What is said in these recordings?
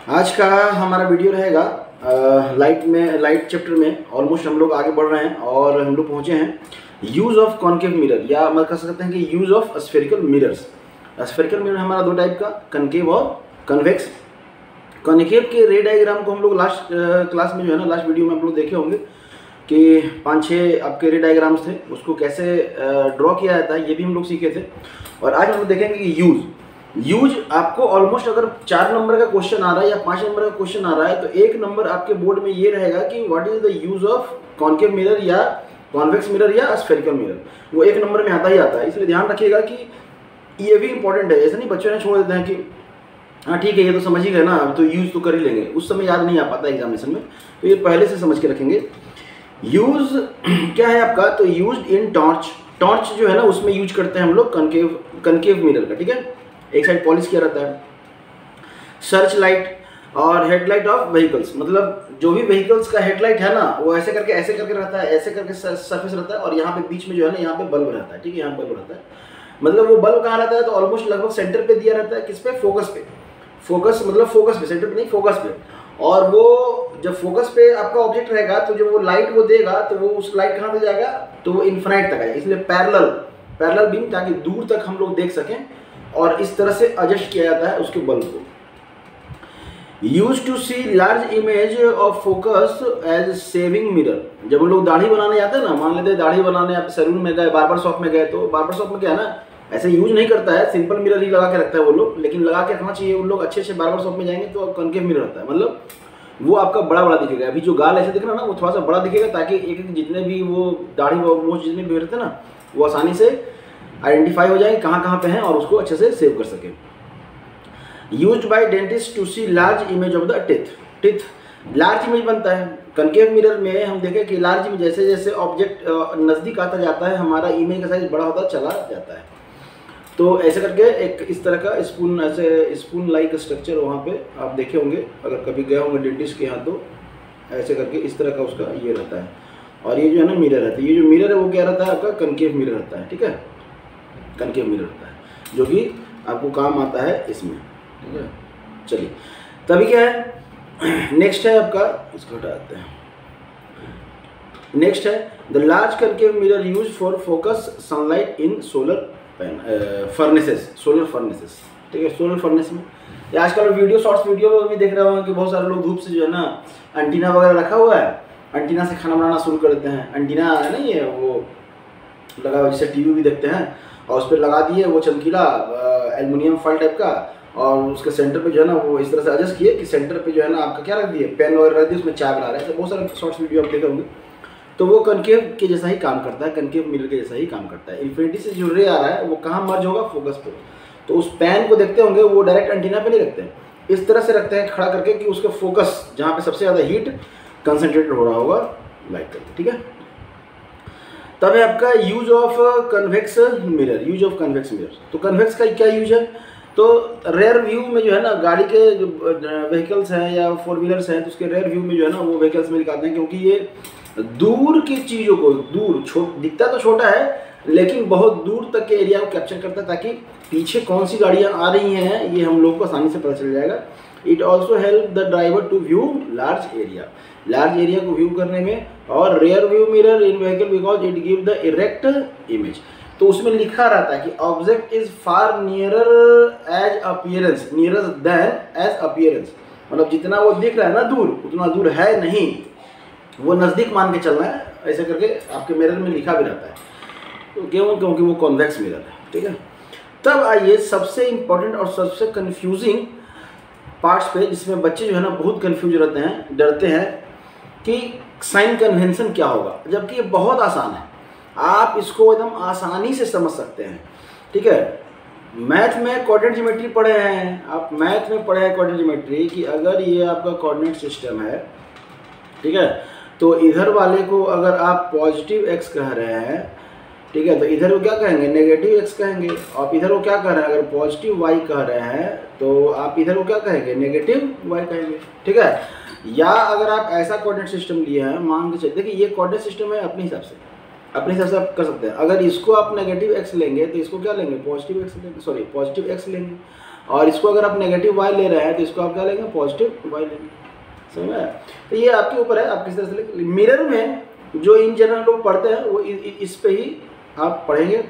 आज का हमारा वीडियो रहेगा लाइट चैप्टर में। ऑलमोस्ट हम लोग आगे बढ़ रहे हैं और हम लोग पहुंचे हैं यूज़ ऑफ कॉन्केव मिरर, या मैं कह सकते हैं कि use of spherical mirrors. Spherical mirror हमारा दो टाइप का, कनकेव और कन्वेक्स। कनकेव के रे डायग्राम को हम लोग लास्ट क्लास में जो है ना, लास्ट वीडियो में आप लोग देखे होंगे कि 5-6 आपके रे डायग्राम्स थे, उसको कैसे ड्रॉ किया जाता है ये भी हम लोग सीखे थे। और आज हम लोग देखेंगे कि यूज आपको ऑलमोस्ट अगर 4 नंबर का क्वेश्चन आ रहा है या 5 नंबर का क्वेश्चन आ रहा है तो 1 नंबर आपके बोर्ड में ये रहेगा कि what is the use of concave mirror या कॉन्वेक्स मिरर या स्फेरिकल मिरर, वो 1 नंबर में आता ही आता है। इसलिए ध्यान रखिएगा कि ये भी इंपॉर्टेंट है। ऐसा नहीं बच्चों ने छोड़ देते हैं कि हाँ ठीक है ये तो समझ ही गए ना, तो यूज तो कर ही लेंगे, उस समय याद नहीं आ पाता एग्जामिनेशन में, तो ये पहले से समझ के रखेंगे। यूज क्या है आपका, तो यूज इन टॉर्च जो है ना उसमें यूज करते हैं हम लोग कनकेव मिरर का, ठीक है। एक साइड पॉलिश किया रहता है। सर्च लाइट और हेडलाइट ऑफ व्हीकल्स, मतलब जो भी व्हीकल्स का हेडलाइट है ना वो ऐसे करके रहता है, ऐसे करके सरफेस रहता है, और यहाँ पे बीच में जो है ना यहाँ पे बल्ब रहता है, ठीक है, यहाँ बल्ब रहता है। मतलब वो बल्ब कहाँ रहता है, तो ऑलमोस्ट लगभग सेंटर पे दिया रहता है। किस पे, फोकस पे। फोकस मतलब फोकस पे, सेंटर पे नहीं, फोकस पे। और वो जब फोकस पे आपका ऑब्जेक्ट रहेगा तो जब वो लाइट वो देगा तो वो उस लाइट कहाँ पे जाएगा, तो वो इन्फिनाइट तक आएगा। इसलिए पैरेलल बीम, ताकि दूर तक हम लोग देख सकें, और इस तरह से एडजस्ट किया जाता है उसके बल्ब को। Use to see large image of focus as shaving mirror. जब हम लोग दाढ़ी बनाने जाते हैं ना, मान लेते हैं दाढ़ी बनाने आप सैलून में गए, बार्बर शॉप में गए, तो बार्बर शॉप में क्या है ना, ऐसे यूज नहीं करता है, सिंपल मिरर ही लगा के रखता है वो लोग, लेकिन लगा के रखना चाहिए। उन लोग अच्छे बार्बर शॉप में जाएंगे तो कनकेव मिरर रहता है, मतलब वो आपका बड़ा दिखेगा। अभी जो गाल ऐसे दिख रहा है ना वो थोड़ा सा बड़ा दिखेगा, ताकि एक जितने भी वो दाढ़ी वो जितने भी रहते हैं ना वो आसानी से आइडेंटिफाई हो जाए कहाँ पे हैं और उसको अच्छे से सेव कर सके। Used by dentist to see large image of the teeth. Large image बनता है कनकेव मिरर में। हम देखें कि लार्ज इमेज जैसे जैसे ऑब्जेक्ट नज़दीक आता जाता है, हमारा इमेज का साइज बड़ा होता चला जाता है। तो ऐसे करके एक इस तरह का स्पून, ऐसे स्पून लाइक स्ट्रक्चर वहाँ पे आप देखे होंगे अगर कभी गए होंगे डेंटिस्ट के यहाँ, तो ऐसे करके इस तरह का उसका ये रहता है। और ये जो है ना मिरर रहता है, ये जो मिरर है वो क्या रहता है आपका, कनकेव मिरर रहता है, ठीक है, कनकेव मिरर होता है, जो कि आपको काम आता है इसमें, ठीक है। चलिए तभी क्या है, नेक्स्ट है आपका, इसको हटा देते हैं। नेक्स्ट है the large concave mirror use for focus sunlight in solar furnaces, ठीक है। सोलर फर्नेस में या आजकल वीडियो, शॉर्ट्स वीडियो में भी देख रहे होंगे कि बहुत सारे लोग धूप से जो है ना एंटीना वगैरह रखा हुआ है, एंटीना से खाना बनाना शुरू कर देते हैं। एंटीना है ना ये वो लगा हुआ, जैसे टीवी भी देखते हैं, और उस पर लगा दिए वो चमकीला एल्युमिनियम फॉइल टाइप का, और उसके सेंटर पे जो है ना वो इस तरह से एडजस्ट किए कि सेंटर पे जो है ना आपका क्या रख दिए, पेन वगैरह रख दिए, उसमें चाय बना रहे हैं। तो बहुत सारे शॉर्ट्स वीडियो आप देखे होंगे, तो वो कनकेव के जैसा ही काम करता है, कनकेव मिरर के जैसा ही काम करता है। इन्फिनिटी से जो रे आ रहा है वो कहाँ मर्ज होगा, फोकस पे। तो उस पेन को देखते होंगे वो डायरेक्ट एंटीना पे नहीं रखते हैं, इस तरह से रखते हैं खड़ा करके कि उसका फोकस जहाँ पे सबसे ज़्यादा हीट कंसनट्रेटेड हो रहा होगा लाइट करके, ठीक है। तब है आपका यूज ऑफ कन्वेक्स मिरर। तो कन्वेक्स का क्या यूज है, तो रेयर व्यू में जो है ना गाड़ी के जो व्हीकल्स हैं या 4 व्हीलर्स हैं, तो उसके रेयर व्यू में जो है ना वो व्हीकल्स में दिखाते हैं, क्योंकि ये दूर की चीज़ों को, दिखता तो छोटा है लेकिन बहुत दूर तक के एरिया को कैप्चर करता है, ताकि पीछे कौन सी गाड़ियाँ आ रही हैं ये हम लोग को आसानी से पता चल जाएगा। It also help the driver to view large area को व्यू करने में। और rear view mirror in vehicle because it give the erect image. तो उसमें लिखा रहता है कि object is far nearer than as appearance, मतलब जितना वो दिख रहा है ना दूर, उतना दूर है नहीं, वो नज़दीक मान के चलना है, ऐसे करके आपके मिरर में लिखा भी रहता है। तो क्योंकि वो कॉन्वेक्स मिरर है, ठीक है। तब आइए सबसे इंपॉर्टेंट और सबसे कंफ्यूजिंग पार्ट्स पे, जिसमें बच्चे जो है ना बहुत कंफ्यूज रहते हैं, डरते हैं कि साइन कन्वेंशन क्या होगा, जबकि ये बहुत आसान है, आप इसको एकदम आसानी से समझ सकते हैं, ठीक है। मैथ में कोऑर्डिनेट ज्योमेट्री पढ़े हैं आप, मैथ में पढ़े हैं कोऑर्डिनेट ज्योमेट्री कि अगर ये आपका कोऑर्डिनेट सिस्टम है, ठीक है, तो इधर वाले को अगर आप पॉजिटिव x कह रहे हैं, ठीक है, तो इधर वो क्या कहेंगे, नेगेटिव x कहेंगे। आप इधर वो क्या कह रहे हैं, अगर पॉजिटिव y कह रहे हैं तो आप इधर वो क्या कहेंगे, नेगेटिव y कहेंगे, ठीक है। या अगर आप ऐसा कोऑर्डिनेट सिस्टम लिए हैं, मान के चलिए, देखिए ये कोऑर्डिनेट सिस्टम है, अपने हिसाब से आप कर सकते हैं। अगर इसको आप नेगेटिव x लेंगे तो इसको क्या लेंगे, पॉजिटिव x लेंगे, और इसको अगर आप नेगेटिव y ले रहे हैं तो इसको आप क्या लेंगे, पॉजिटिव y लेंगे। समझ में आया? तो ये आपके ऊपर है, आप किस तरह से लेंगे। मिरर में जो इन जनरल लोग पढ़ते हैं वो इस पे ही आप पढ़ेंगे,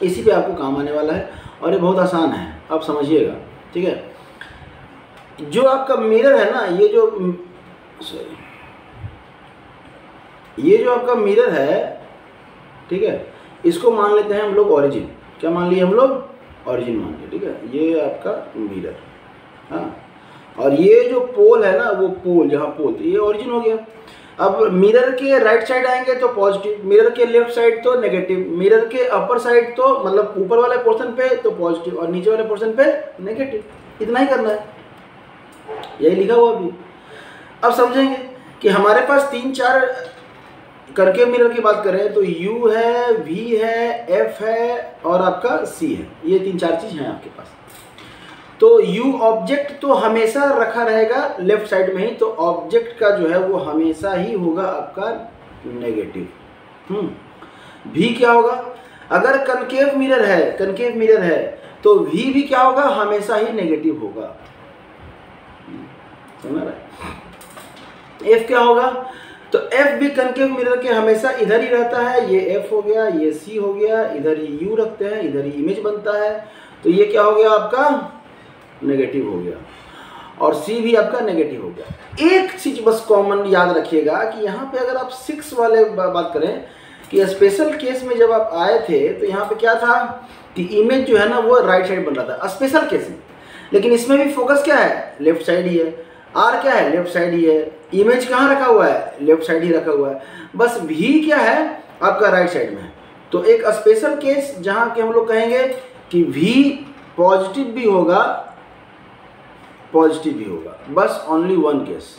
इसी पे आपको काम आने वाला है और ये बहुत आसान है, आप समझिएगा। ठीक है, जो आपका मिरर है ना, ये जो आपका मिरर है, ठीक है, इसको मान लेते हैं हम लोग ओरिजिन। क्या मान लिए हम लोग? ओरिजिन मान लिया। ठीक है, ये आपका मिरर, हाँ, और ये जो पोल है ना, वो पोल, यहाँ पोल, तो ये ओरिजिन हो गया। अब मिरर के राइट साइड आएंगे तो पॉजिटिव, मिरर के लेफ्ट साइड तो नेगेटिव, मिरर के अपर साइड तो मतलब ऊपर वाले पोर्शन पे तो पॉजिटिव और नीचे वाले पोर्शन पे नेगेटिव। इतना ही करना है, यही लिखा हुआ अभी। अब समझेंगे कि हमारे पास 3-4 करके मिरर की बात करें तो U है, V है, F है और आपका C है। ये 3-4 चीज़ हैं आपके पास। तो U ऑब्जेक्ट तो हमेशा रखा रहेगा लेफ्ट साइड में ही, तो ऑब्जेक्ट का जो है वो हमेशा ही होगा आपका नेगेटिव। V क्या होगा? अगर कनकेव मिरर है तो V भी क्या होगा? हमेशा ही नेगेटिव होगा। समझ रहे? F क्या होगा? तो F भी कनकेव मिरर के हमेशा इधर ही रहता है। ये F हो गया, ये C हो गया, इधर ही U रखते हैं, इधर ही इमेज बनता है, तो ये क्या हो गया आपका? नेगेटिव हो गया। और C भी आपका नेगेटिव हो गया। एक चीज बस कॉमन याद रखिएगा कि यहाँ पे अगर आप 6 वाले बात करें कि स्पेशल केस में जब आप आए थे तो यहाँ पे क्या था कि इमेज जो है ना वो राइट साइड बन रहा था स्पेशल केस में, लेकिन इसमें भी फोकस क्या है? लेफ्ट साइड ही है। R क्या है? लेफ्ट साइड ही है। इमेज कहाँ रखा हुआ है? लेफ्ट साइड ही रखा हुआ है। बस V क्या है? आपका राइट साइड में है। तो एक स्पेशल केस जहाँ के हम लोग कहेंगे कि V पॉजिटिव भी होगा, बस ओनली वन केस,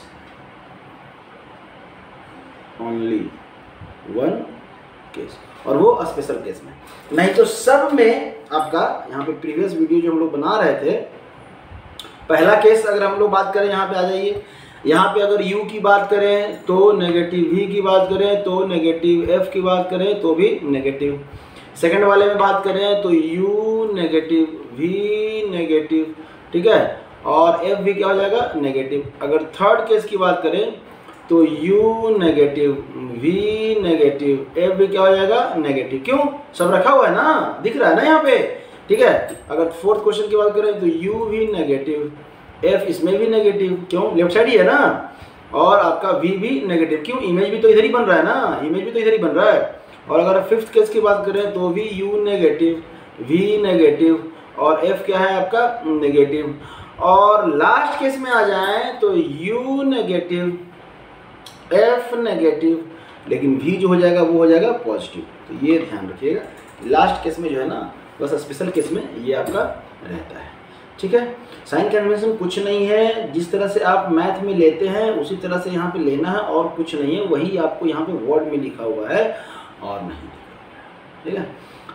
और वो स्पेशल केस में, नहीं तो सब में आपका यहाँ पे प्रीवियस वीडियो जो हम लोग बना रहे थे, पहला केस अगर हम लोग बात करें, यहाँ पे आ जाइए, यहाँ पे अगर U की बात करें तो नेगेटिव, V की बात करें तो नेगेटिव, F की बात करें तो भी नेगेटिव, सेकंड वाले में बात करें तो U नेगेटिव, V नेगेटिव, ठीक है, और F भी क्या हो जाएगा? नेगेटिव। अगर थर्ड केस की बात करें तो U negative, V negative, F भी क्या हो जाएगा? नेगेटिव। क्यों? सब रखा हुआ है ना, दिख रहा है ना यहाँ पे, ठीक है। अगर फोर्थ क्वेश्चन की बात करें तो U भी नेगेटिव, F इसमें भी नेगेटिव, क्यों? लेफ्ट साइड ही है ना, और आपका V भी नेगेटिव, क्यों? इमेज भी तो इधर ही बन रहा है ना, इमेज भी तो इधर ही बन रहा है। और अगर फिफ्थ केस की बात करें तो भी U नेगेटिव, V नेगेटिव, और F क्या है आपका? नेगेटिव। और लास्ट केस में आ जाएं तो U नेगेटिव, F नेगेटिव, लेकिन V जो हो जाएगा वो हो जाएगा पॉजिटिव। तो ये ध्यान रखिएगा, लास्ट केस में जो है ना, बस स्पेशल केस में ये आपका रहता है। ठीक है, साइन कन्वेंशन कुछ नहीं है, जिस तरह से आप मैथ में लेते हैं उसी तरह से यहाँ पे लेना है, और कुछ नहीं है, वही आपको यहाँ पे वर्ड में लिखा हुआ है और नहीं लिखा। ठीक है,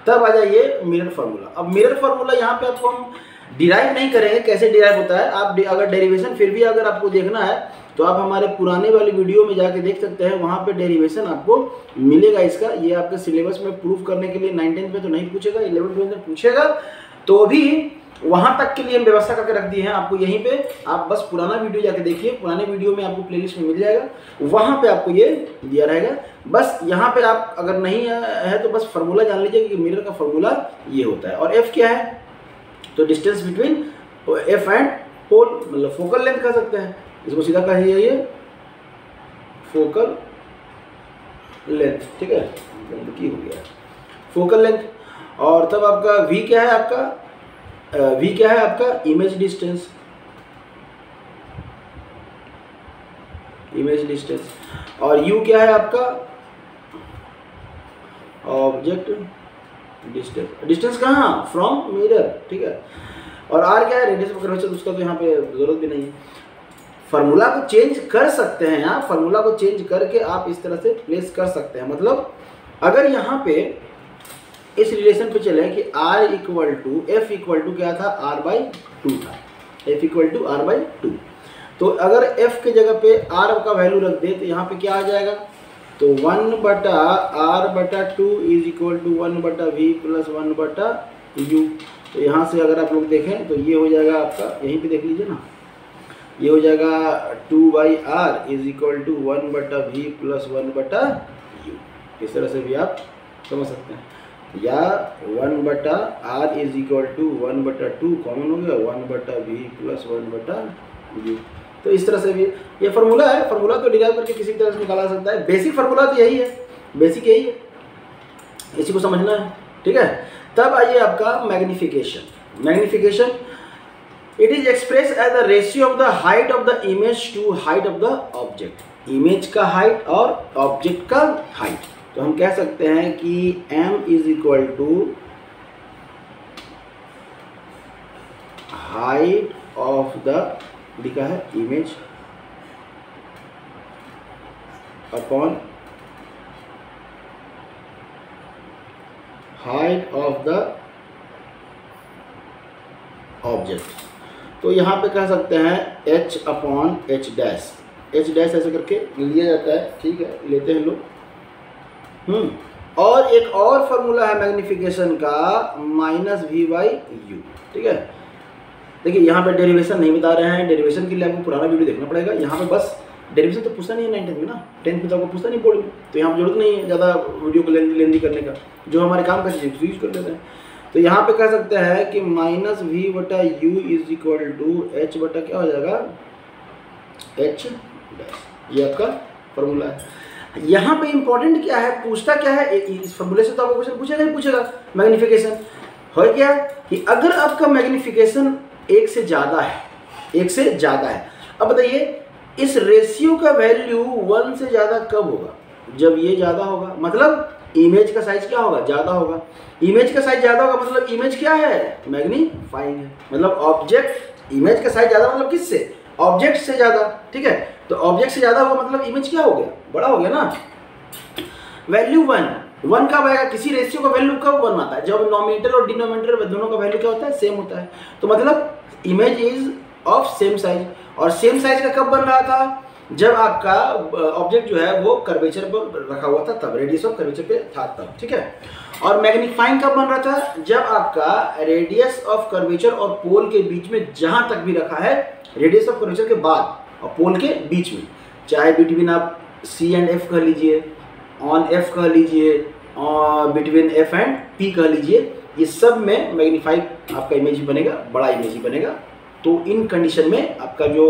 तब आ जाइए मिरर फार्मूला। अब मिरर फार्मूला यहाँ पे आपको हम डिराइव नहीं करेंगे, कैसे डिराइव होता है। आप अगर डेरिवेशन फिर भी अगर आपको देखना है तो आप हमारे पुराने वाली वीडियो में जाके देख सकते हैं, वहाँ पे डेरिवेशन आपको मिलेगा इसका। ये आपके सिलेबस में प्रूफ करने के लिए 9-10 में तो नहीं पूछेगा, 11-12 में पूछेगा, तो भी वहाँ तक के लिए हम व्यवस्था करके रख दी है आपको। यहीं पे आप बस पुराना वीडियो जाके देखिए, पुराने वीडियो में आपको प्लेलिस्ट में मिल जाएगा, वहाँ पे आपको ये दिया रहेगा। बस यहाँ पे आप अगर नहीं है तो बस फार्मूला जान लीजिए कि मिरर का फार्मूला ये होता है। और एफ क्या है? तो distance between F and pole, मतलब फोकल लेंथ कह सकते हैं, इसको सीधा कहिए ये फोकल लेंथ। ठीक है, की हो गया फोकल लेंथ। और तब आपका वी क्या है? आपका वी क्या है? आपका इमेज डिस्टेंस, इमेज डिस्टेंस। और यू क्या है? आपका ऑब्जेक्ट डिस्टेंस। डिस्टेंस कहाँ? From mirror. ठीक है, और आर क्या है? रेडियस ऑफ कर्वेचर, उसका तो यहाँ पे जरूरत भी नहीं है। फार्मूला को चेंज कर सकते हैं आप, फार्मूला को चेंज करके आप इस तरह से प्लेस कर सकते हैं। मतलब अगर यहाँ पे इस रिलेशन पे चले कि R equal to F equal to क्या था? R/2 था, F इक्वल टू R/2। तो अगर F के जगह पे R का वैल्यू रख दे तो यहाँ पे क्या आ जाएगा? तो 1/R/2 is equal to 1/V plus 1/U। तो यहाँ से अगर आप लोग देखें तो ये हो जाएगा आपका, यहीं पे देख लीजिए ना, ये हो जाएगा 2/r is equal to 1/v plus 1/u। इस तरह से भी आप समझ सकते हैं, या 1/r is equal to 1/2 common हो गया 1/v प्लस 1/u। तो इस तरह से भी ये फार्मूला है, फार्मूला तो डिराइव करके किसी तरह से निकाला जा सकता है। बेसिक फार्मूला तो यही है, बेसिक यही है, इसी को समझना है, ठीक है। तब आइए आपका magnification. Magnification it is express as the ratio of the height of the image to height of the object. Image का हाइट और ऑब्जेक्ट का हाइट। तो हम कह सकते हैं कि m is equal to height of the, लिखा है image upon height of the object. तो यहाँ पे कह सकते हैं h upon h dash, h dash ऐसे करके लिया जाता है, ठीक है, लेते हैं लोग। और एक और फार्मूला है मैग्निफिकेशन का -v/u, ठीक है। देखिए यहाँ पे डेरिवेशन नहीं बता रहे हैं, डेरिवेशन के लिए आपको पुराना वीडियो देखना पड़ेगा। यहाँ पे बस डेरिवेशन तो पूछता नहीं है 9th में ना, 10th में तो आपको पूछता नहीं बोर्ड में, तो यहाँ पर जरूरत नहीं है ज़्यादा वीडियो को लेंदी करने का, जो हमारे काम का चीज़ यूज कर लेते हैं। तो यहाँ पे कह सकते हैं कि -v/u is equal to h बटा क्या हो जाएगा h डैश। ये आपका फॉर्मूला है। यहाँ पे इंपॉर्टेंट क्या है, पूछता क्या है, इस फॉर्मूले से तो आपको क्वेश्चन पूछेगा ही पूछेगा। मैग्निफिकेशन हो क्या कि अगर आपका मैग्निफिकेशन 1 से ज़्यादा है, 1 से ज़्यादा है, अब बताइए इस रेशियो का वैल्यू 1 से ज़्यादा कब होगा, जब ये ज़्यादा होगा, मतलब इमेज का साइज क्या होगा, ज़्यादा होगा। इमेज का साइज ज़्यादा होगा मतलब इमेज क्या है, मैग्नीफाइंग है, मतलब ऑब्जेक्ट, इमेज का साइज ज़्यादा मतलब किससे, ऑब्जेक्ट से ज़्यादा, ठीक है। तो ऑब्जेक्ट से ज़्यादा होगा मतलब इमेज क्या हो गया, बड़ा हो गया ना। वैल्यू 1 कब आएगा, किसी रेशियो का वैल्यू कब 1 आता है, जब नॉमिनेटर और डिनोमिनेटर दोनों का वैल्यू क्या होता है, सेम होता है। तो मतलब image is of same size, और सेम साइज का कब बन रहा था, जब आपका ऑब्जेक्ट जो है वो कर्वेचर पर रखा हुआ था, तब रेडियस ऑफ कर्वेचर पे था तब, ठीक है। और मैग्नीफाइंग कब बन रहा था, जब आपका रेडियस ऑफ कर्वेचर और पोल के बीच में जहां तक भी रखा है, रेडियस ऑफ कर्वेचर के बाद और पोल के बीच में, चाहे बिटवीन आप C एंड F कह लीजिए, ऑन F कह लीजिए, और बिटवीन F एंड P कह लीजिए, ये सब में मैग्नीफाइड आपका इमेज ही बनेगा, बड़ा इमेज ही बनेगा। तो इन कंडीशन में आपका जो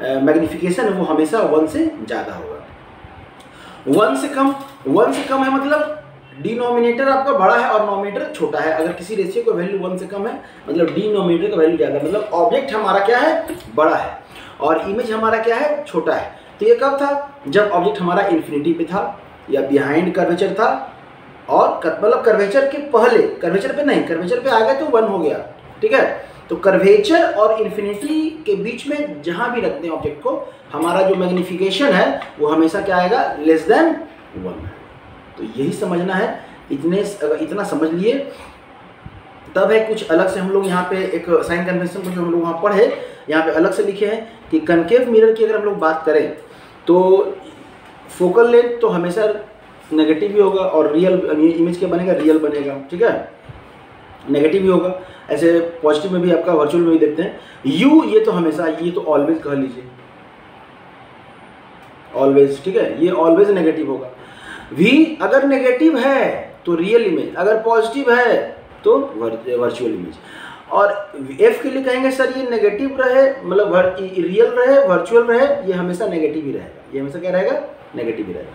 मैग्निफिकेशन है वो हमेशा 1 से ज़्यादा होगा। 1 से कम है मतलब डिनोमिनेटर आपका बड़ा है और नोमिनेटर छोटा है। अगर किसी रेशियो का वैल्यू 1 से कम है मतलब डिनोमिनेटर का वैल्यू ज़्यादा है, मतलब ऑब्जेक्ट हमारा क्या है, बड़ा है, और इमेज हमारा क्या है, छोटा है। तो ये कब था, जब ऑब्जेक्ट हमारा इन्फिनिटी पे था या बिहाइंड कर्वेचर था, और मतलब कर्वेचर के पहले, कर्वेचर पे नहीं, कर्वेचर पे आ गया तो 1 हो गया, ठीक है। तो कर्वेचर और इन्फिनिटी के बीच में जहां भी रखते हैं ऑब्जेक्ट को, हमारा जो मैग्निफिकेशन है वो हमेशा क्या आएगा, लेस देन 1। तो यही समझना है, इतना समझ लिए तब है। कुछ अलग से हम लोग यहाँ पे एक साइन कन्वेंशन को जो हम लोग वहाँ पढ़े, यहाँ पे अलग से लिखे हैं कि कनकेव मिरर की अगर हम लोग बात करें तो फोकल लेंथ तो हमेशा नेगेटिव ही होगा, और रियल इमेज क्या बनेगा, रियल बनेगा, ठीक है, नेगेटिव ही होगा। ऐसे पॉजिटिव में भी आपका वर्चुअल में भी देखते हैं। यू ये तो हमेशा, ये तो ऑलवेज कह लीजिए, ऑलवेज, ठीक है, ये ऑलवेज नेगेटिव होगा। वी अगर नेगेटिव है तो रियल इमेज, अगर पॉजिटिव है तो वर्चुअल इमेज। और एफ के लिए कहेंगे सर ये नेगेटिव रहे, मतलब रियल रहे, वर्चुअल रहे, ये हमेशा नेगेटिव ही रहेगा, ये हमेशा क्या रहेगा, नेगेटिव ही रहेगा।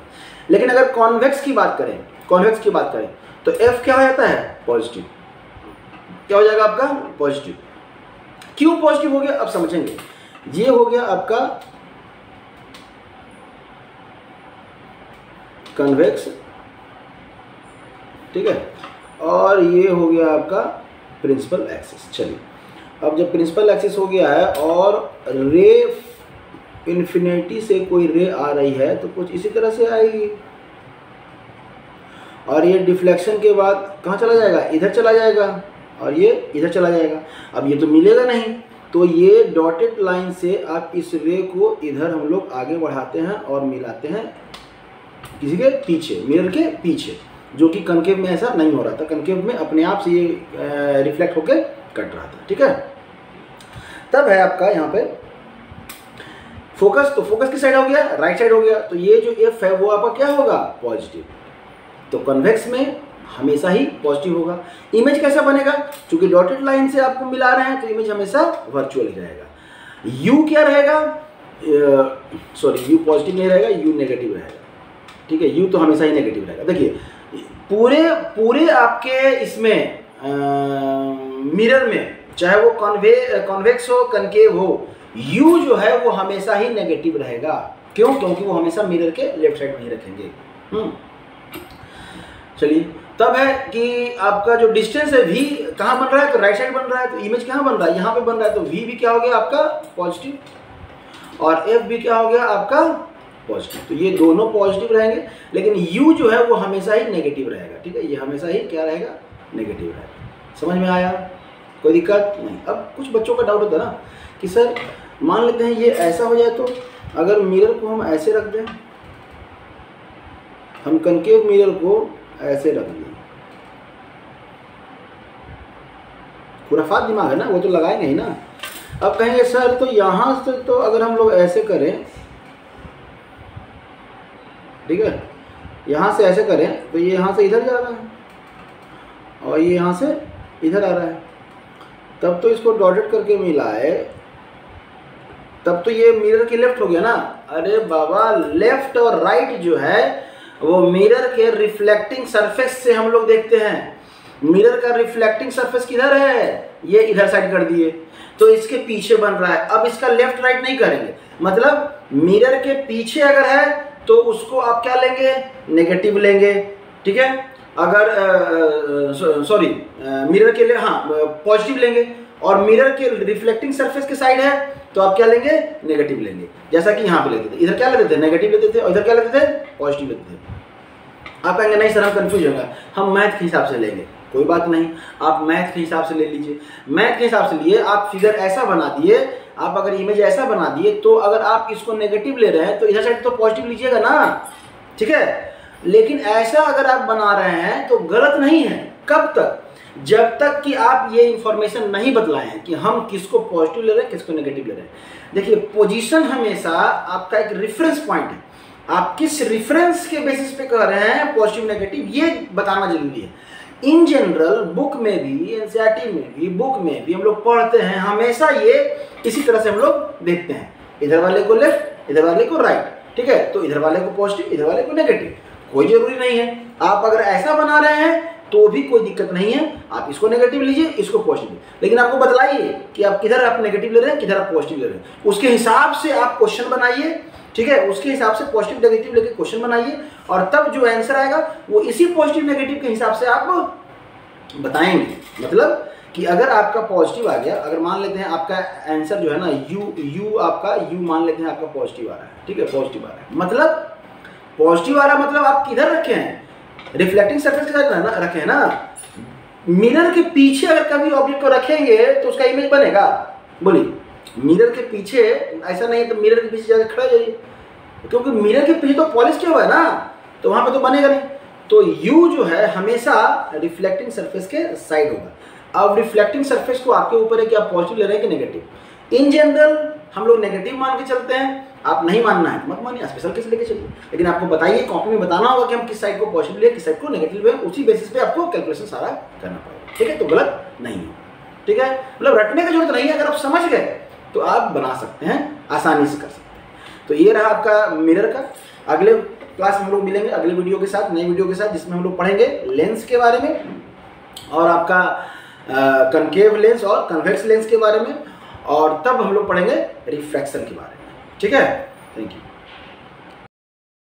लेकिन अगर कॉन्वेक्स की बात करें, तो एफ क्या हो जाता है, पॉजिटिव, क्या हो जाएगा आपका, पॉजिटिव। क्यों पॉजिटिव हो गया अब समझेंगे। ये हो गया आपका कन्वेक्स, ठीक है, और ये हो गया आपका प्रिंसिपल एक्सिस। चलिए, अब जब प्रिंसिपल एक्सिस हो गया है और रे इन्फिनिटी से कोई रे आ रही है तो कुछ इसी तरह से आएगी, और ये डिफ्लेक्शन के बाद कहाँ चला जाएगा, इधर चला जाएगा, और ये इधर चला जाएगा। अब ये तो मिलेगा नहीं, तो ये डॉटेड लाइन से आप इस रे को इधर हम लोग आगे बढ़ाते हैं और मिलाते हैं किसी के पीछे, मिरर के पीछे, जो कि कनकेव में ऐसा नहीं हो रहा था। कनकेव में अपने आप से ये रिफ्लेक्ट होकर कट रहा था, ठीक है। तब है आपका यहाँ पे फोकस, तो फोकस किस साइड हो गया, राइट साइड हो गया, तो ये जो एफ है वो आपका क्या होगा, पॉजिटिव। तो कन्वेक्स में हमेशा ही पॉजिटिव होगा। इमेज कैसा बनेगा, क्योंकि डॉटेड लाइन से आपको मिला रहे हैं तो इमेज हमेशा वर्चुअल ही रहेगा। यू क्या रहेगा, सॉरी यू पॉजिटिव नहीं रहेगा, यू नेगेटिव रहेगा, ठीक है। यू तो हमेशा ही नेगेटिव रहेगा। देखिए पूरे आपके इसमें मिरर में, चाहे वो कॉन्वेक्स हो कनकेव हो, यू जो है वो हमेशा ही नेगेटिव रहेगा। क्यों, क्योंकि वो हमेशा मिरर के लेफ्ट साइड में ही रखेंगे। चलिए, तब है कि आपका जो डिस्टेंस है v कहाँ बन रहा है, तो राइट साइड बन रहा है, तो इमेज कहाँ बन रहा है, यहाँ पे बन रहा है, तो v भी क्या हो गया आपका पॉजिटिव, और f भी क्या हो गया आपका पॉजिटिव। तो ये दोनों पॉजिटिव रहेंगे, लेकिन u जो है वो हमेशा ही नेगेटिव रहेगा, ठीक है। ये हमेशा ही क्या रहेगा, नेगेटिव रहेगा। समझ में आया, कोई दिक्कत नहीं। अब कुछ बच्चों का डाउट होता है ना कि सर मान लेते हैं ये ऐसा हो जाए, तो अगर मिरर को हम ऐसे रख दें, हम कनकेव मिरर को ऐसे रख दें, खुराफात दिमाग है ना, वो तो लगाएंगे ही ना। अब कहेंगे सर तो यहाँ से तो अगर हम लोग ऐसे करें, ठीक है, यहाँ से ऐसे करें तो ये यहाँ से इधर जा रहा है और ये यहाँ से इधर आ रहा है, तब तो इसको डॉटेड करके मिलाए, तब तो ये मिरर के लेफ्ट हो गया ना। अरे बाबा, लेफ्ट और राइट जो है वो मिरर के रिफ्लेक्टिंग सरफेस से हम लोग देखते हैं। मिरर का रिफ्लेक्टिंग सरफेस किधर है, ये इधर साइड कर दिए, तो इसके पीछे बन रहा है। अब इसका लेफ्ट राइट नहीं करेंगे, मतलब मिरर के पीछे अगर है तो उसको आप क्या लेंगे, नेगेटिव लेंगे, ठीक है। अगर सॉरी मिरर के लिए हाँ पॉजिटिव लेंगे, और मिरर के रिफ्लेक्टिंग सरफेस के साइड है तो आप क्या लेंगे, नेगेटिव लेंगे। जैसा कि यहाँ पे लेते थे, इधर क्या लेते थे, नेगेटिव लेते थे, और इधर क्या लेते थे, पॉजिटिव लेते थे। आप कहेंगे नहीं सर हम कंफ्यूज होगा, हम मैथ के हिसाब से लेंगे। कोई बात नहीं, आप मैथ के हिसाब से ले लीजिए। मैथ के हिसाब से लिए आप फिगर ऐसा बना दिए, आप अगर इमेज ऐसा बना दिए, तो अगर आप इसको नेगेटिव ले रहे हैं तो इधर साइड तो पॉजिटिव लीजिएगा ना, ठीक है। लेकिन ऐसा अगर आप बना रहे हैं तो गलत नहीं है। कब तक, जब तक कि आप ये इंफॉर्मेशन नहीं बतलाए हैं कि हम किसको पॉजिटिव ले रहे हैं किसको नेगेटिव ले रहे हैं। देखिए पोजीशन हमेशा आपका एक रेफरेंस पॉइंट है, आप किस रेफरेंस के बेसिस पे कह रहे हैं पॉजिटिव नेगेटिव, ये बताना जरूरी है। इन जनरल बुक में भी, एनसीईआरटी में भी, बुक में भी हम लोग पढ़ते हैं, हमेशा ये इसी तरह से हम लोग देखते हैं, इधर वाले को लेफ्ट, इधर वाले को राइट, ठीक है। तो इधर वाले को पॉजिटिव, इधर वाले को नेगेटिव, कोई जरूरी नहीं है। आप अगर ऐसा बना रहे हैं तो भी कोई दिक्कत नहीं है, आप इसको नेगेटिव लीजिए, इसको पॉजिटिव, लेकिन आपको बताइए कि आप किधर आप नेगेटिव ले रहे हैं, किधर आप पॉजिटिव ले रहे हैं, उसके हिसाब से आप क्वेश्चन बनाइए, ठीक है। उसके हिसाब से पॉजिटिव नेगेटिव लेके क्वेश्चन बनाइए, और तब जो आंसर आएगा वो इसी पॉजिटिव नेगेटिव के हिसाब से आप बताएंगे। मतलब कि अगर आपका पॉजिटिव आ गया, अगर मान लेते हैं आपका आंसर जो है ना यू आपका यू मान लेते हैं आपका पॉजिटिव आ रहा है, ठीक है, पॉजिटिव आ रहा है, मतलब पॉजिटिव आ रहा मतलब आप किधर रखे हैं, रिफ्लेक्टिंग सरफेस के साथ रखे हैं ना। मिरर के पीछे अगर कभी ऑब्जेक्ट को रखेंगे तो उसका इमेज बनेगा, बोलिए। मिरर के पीछे ऐसा नहीं है तो मिरर के पीछे जाकर खड़ा जाइए, क्योंकि मिरर के पीछे तो पॉलिश किया हुआ है ना, तो वहां पे तो बनेगा नहीं। तो यू जो है हमेशा रिफ्लेक्टिंग सरफेस के साइड होगा। अब रिफ्लेक्टिंग सरफेस को आपके ऊपर है कि आप पॉजिटिव ले रहे हैं कि नेगेटिव। इन जनरल हम लोग नेगेटिव मान के चलते हैं, आप नहीं मानना है मत मानिए, स्पेशल केस लेके चलिए, लेकिन आपको बताइए, कॉपी में बताना होगा कि हम किस साइड को पॉजिटिव ले, किस साइड को नेगेटिव ले, उसी बेसिस पे आपको कैलकुलेशन सारा करना पड़ेगा, ठीक है। तो गलत नहीं है, ठीक है, मतलब रटने की जरूरत नहीं है, अगर आप समझ गए तो आप बना सकते हैं, आसानी से कर सकते हैं। तो ये रहा आपका मिरर का। अगले क्लास में हम लोग मिलेंगे अगले वीडियो के साथ, नई वीडियो के साथ, जिसमें हम लोग पढ़ेंगे लेंस के बारे में, और आपका कनकेव लेंस और कन्वेक्स लेंस के बारे में, और तब हम लोग पढ़ेंगे रिफ्रैक्शन के बारे में, ठीक है। Thank you.